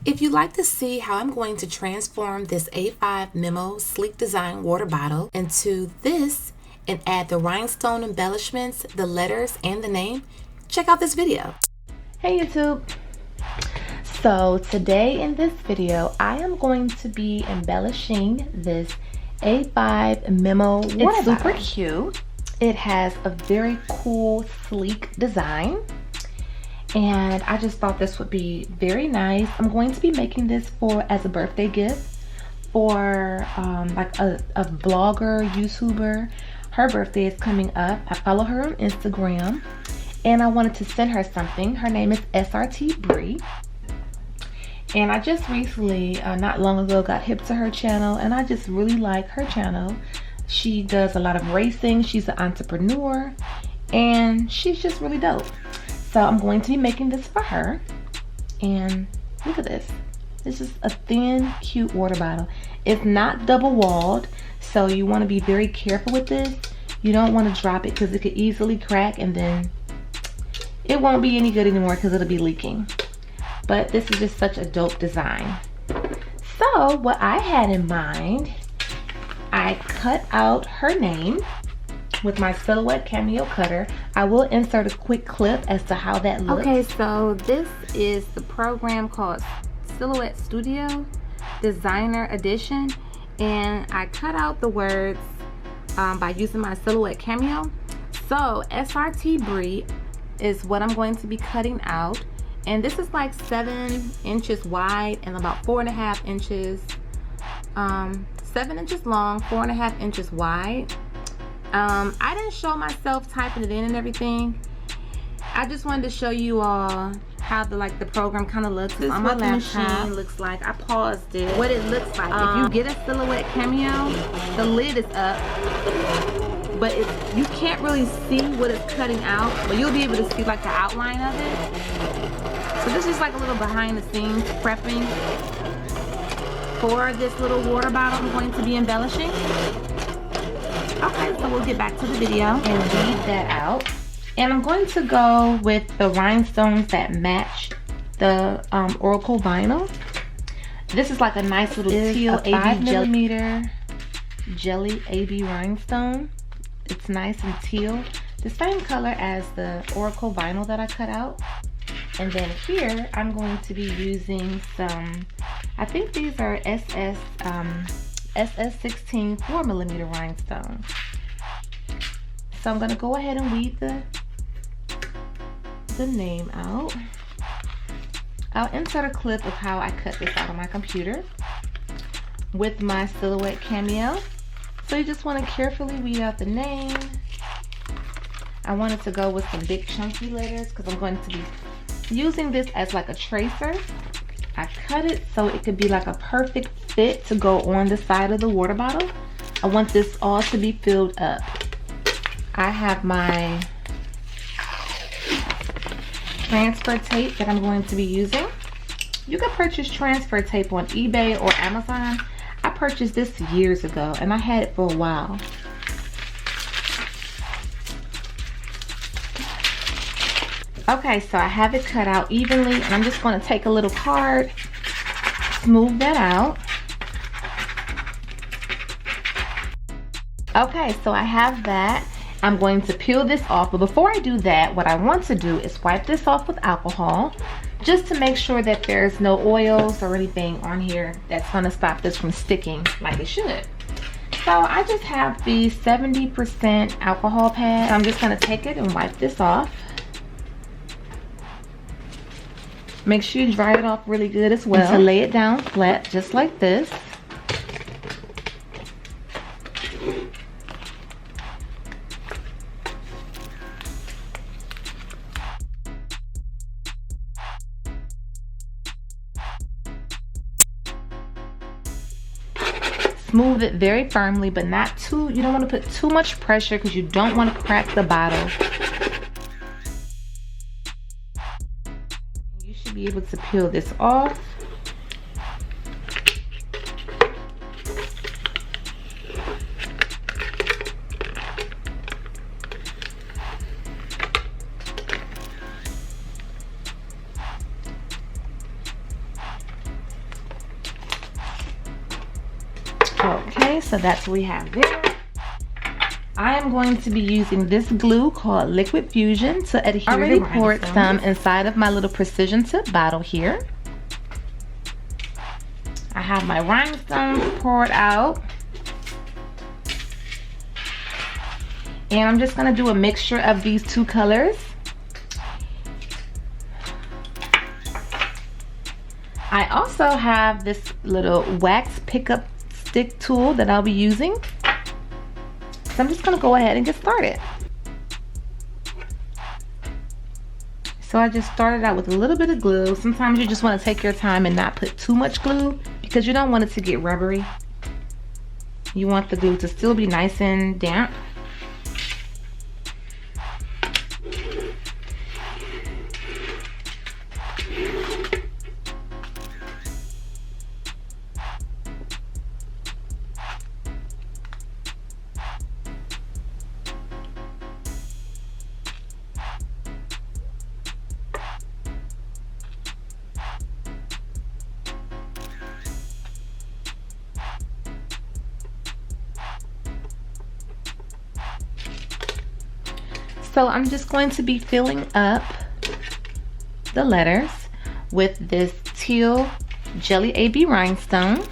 If you'd like to see how I'm going to transform this A5 Memo sleek design water bottle into this and add the rhinestone embellishments, the letters, and the name, check out this video. Hey YouTube! So today in this video, I am going to be embellishing this A5 Memo water bottle. It's super cute. It has a very cool, sleek design. And I just thought this would be very nice. I'm going to be making this as a birthday gift for like a vlogger, YouTuber. Her birthday is coming up. I follow her on Instagram and I wanted to send her something. Her name is Srt Bree. And I just recently, not long ago, got hip to her channel and I just really like her channel. She does a lot of racing. She's an entrepreneur and she's just really dope. So I'm going to be making this for her. And look at this. This is a thin, cute water bottle. It's not double walled, so you want to be very careful with this. You don't want to drop it because it could easily crack and then it won't be any good anymore because it'll be leaking. But this is just such a dope design. So what I had in mind, I cut out her name with my Silhouette Cameo cutter. I will insert a quick clip as to how that looks. Okay, so this is the program called Silhouette Studio Designer Edition, and I cut out the words by using my Silhouette Cameo. So Srt Bree is what I'm going to be cutting out, and this is like 7 inches wide and about 4.5 inches 7 inches long, 4.5 inches wide. I didn't show myself typing it in and everything. I just wanted to show you all how the program kind of looks. This is what the machine looks like. I paused it. What it looks like. If you get a Silhouette Cameo, the lid is up, but you can't really see what it's cutting out, but you'll be able to see like the outline of it. So this is like a little behind the scenes prepping for this little water bottle I'm going to be embellishing. Okay, so we'll get back to the video and weed that out. And I'm going to go with the rhinestones that match the Oracle vinyl. This is like a nice little teal 5mm jelly AB rhinestone. It's nice and teal. The same color as the Oracle vinyl that I cut out. And then here I'm going to be using some, I think these are SS16 4mm rhinestones. So I'm gonna go ahead and weed the name out. I'll insert a clip of how I cut this out on my computer with my Silhouette Cameo. So you just want to carefully weed out the name. I wanted to go with some big chunky letters because I'm going to be using this as like a tracer. I cut it so it could be like a perfect fit to go on the side of the water bottle. I want this all to be filled up. I have my transfer tape that I'm going to be using. You can purchase transfer tape on eBay or Amazon. I purchased this years ago and I had it for a while. Okay, so I have it cut out evenly and I'm just going to take a little card, smooth that out. Okay, so I have that. I'm going to peel this off, but before I do that, what I want to do is wipe this off with alcohol just to make sure that there's no oils or anything on here that's going to stop this from sticking like it should. So I just have the 70% alcohol pad. I'm just going to take it and wipe this off. Make sure you dry it off really good as well. And to lay it down flat just like this. Smooth it very firmly, but not too, you don't want to put too much pressure because you don't want to crack the bottle. You should be able to peel this off. Okay, so that's what we have there. I am going to be using this glue called Liquid Fusion to adhere. I already poured some inside of my little precision tip bottle here. I have my rhinestones poured out. And I'm just going to do a mixture of these two colors. I also have this little wax pickup stick tool that I'll be using. So I'm just going to go ahead and get started. So I just started out with a little bit of glue. Sometimes you just want to take your time and not put too much glue because you don't want it to get rubbery. You want the glue to still be nice and damp. So I'm just going to be filling up the letters with this teal Jelly AB rhinestone.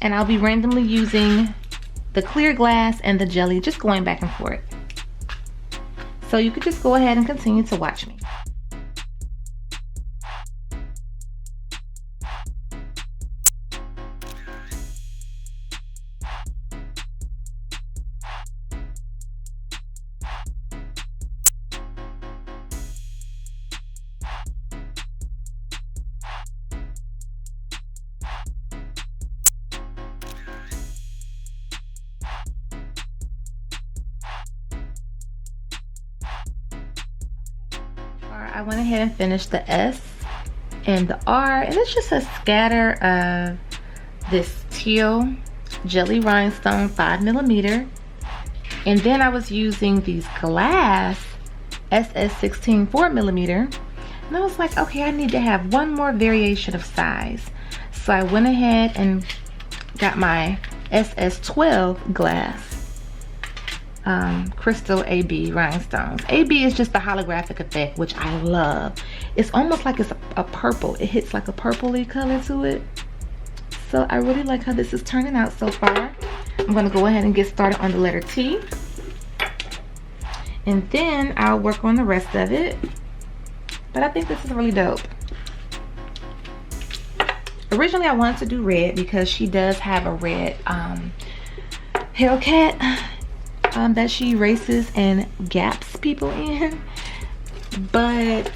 And I'll be randomly using the clear glass and the jelly, just going back and forth. So you could just go ahead and continue to watch me. I went ahead and finished the S and the R, and it's just a scatter of this teal jelly rhinestone 5mm, and then I was using these glass SS16 4mm, and I was like, okay, I need to have one more variation of size. So I went ahead and got my SS12 glass crystal AB rhinestones. AB is just the holographic effect, which I love. It's almost like it's a purple. It hits like a purpley color to it. So I really like how this is turning out so far. I'm going to go ahead and get started on the letter T. And then I'll work on the rest of it. But I think this is really dope. Originally I wanted to do red because she does have a red Hellcat that she erases and gaps people in, but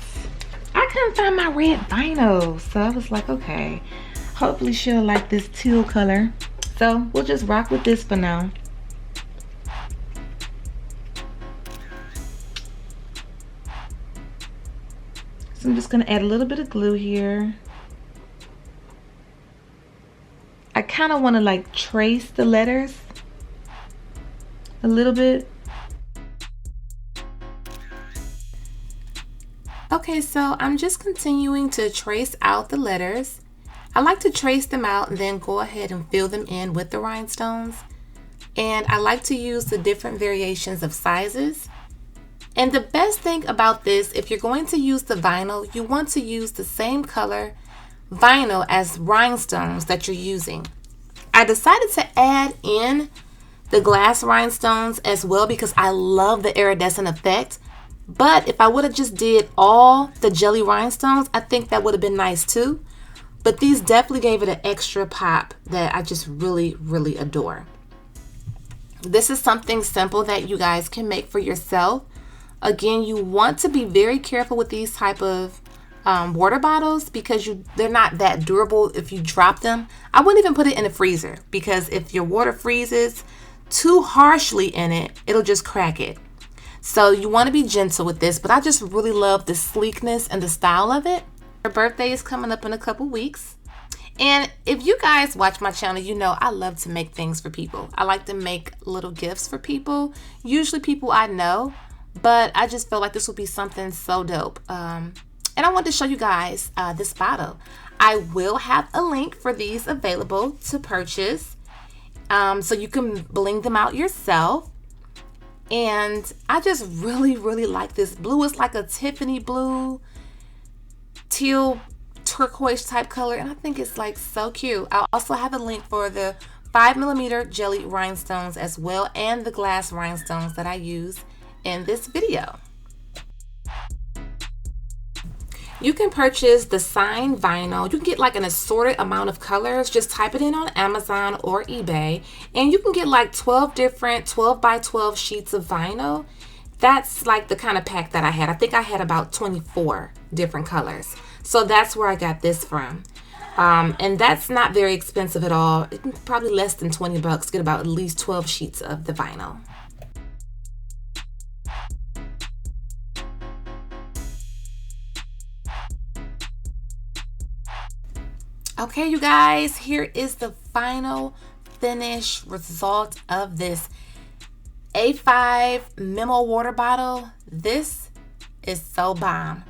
I couldn't find my red vinyl, so I was like, okay, hopefully she'll like this teal color, so we'll just rock with this for now. So I'm just gonna add a little bit of glue here. I kind of want to like trace the letters a little bit. Okay, so I'm just continuing to trace out the letters. I like to trace them out and then go ahead and fill them in with the rhinestones. And I like to use the different variations of sizes. And the best thing about this, if you're going to use the vinyl, you want to use the same color vinyl as rhinestones that you're using. I decided to add in the glass rhinestones as well because I love the iridescent effect, but if I would have just did all the jelly rhinestones, I think that would have been nice too. But these definitely gave it an extra pop that I just really adore. This is something simple that you guys can make for yourself. Again, you want to be very careful with these type of water bottles because they're not that durable if you drop them. I wouldn't even put it in the freezer because if your water freezes too harshly in it, it'll just crack it. So you want to be gentle with this, but I just really love the sleekness and the style of it. Her birthday is coming up in a couple weeks. And if you guys watch my channel, you know I love to make things for people. I like to make little gifts for people, usually people I know, but I just felt like this would be something so dope. And I want to show you guys this bottle. I will have a link for these available to purchase. so you can bling them out yourself. And I just really like this blue. It's like a Tiffany blue, teal, turquoise type color, and I think it's like so cute. I'll also have a link for the 5mm jelly rhinestones as well, and the glass rhinestones that I use in this video. You can purchase the signed vinyl. You can get like an assorted amount of colors. Just type it in on Amazon or eBay, and you can get like 12 different 12 by 12 sheets of vinyl. That's like the kind of pack that I had. I think I had about 24 different colors. So that's where I got this from. And that's not very expensive at all. It's probably less than 20 bucks. Get about at least 12 sheets of the vinyl. Okay, you guys, here is the final finished result of this A5 Memo water bottle. This is so bomb.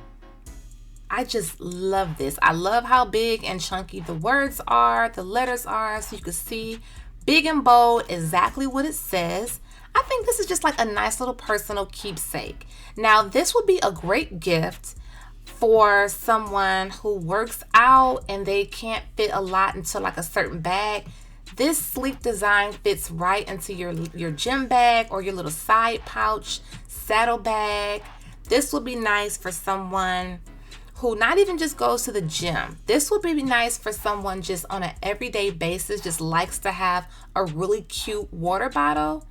I just love this. I love how big and chunky the words are, the letters are, so you can see big and bold exactly what it says. I think this is just like a nice little personal keepsake. Now, this would be a great gift for someone who works out and they can't fit a lot into like a certain bag. This sleek design fits right into your gym bag or your little side pouch, saddle bag. This would be nice for someone who not even just goes to the gym. This would be nice for someone just on an everyday basis, just likes to have a really cute water bottle.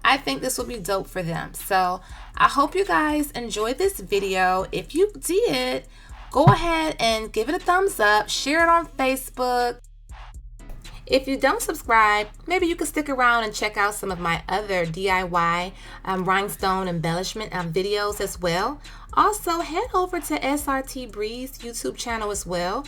I think this would be dope for them. So I hope you guys enjoyed this video. If you did, go ahead and give it a thumbs up, share it on Facebook. If you don't subscribe, maybe you can stick around and check out some of my other DIY rhinestone embellishment videos as well. Also, head over to Srt Bree's YouTube channel as well.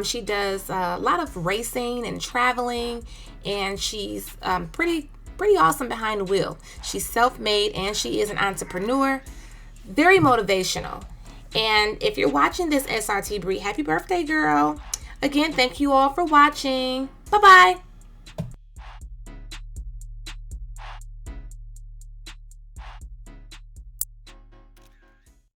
She does a lot of racing and traveling, and she's pretty awesome behind the wheel. She's self-made and she is an entrepreneur. Very motivational. And if you're watching this, Srt Bree, happy birthday, girl. Again, thank you all for watching. Bye-bye.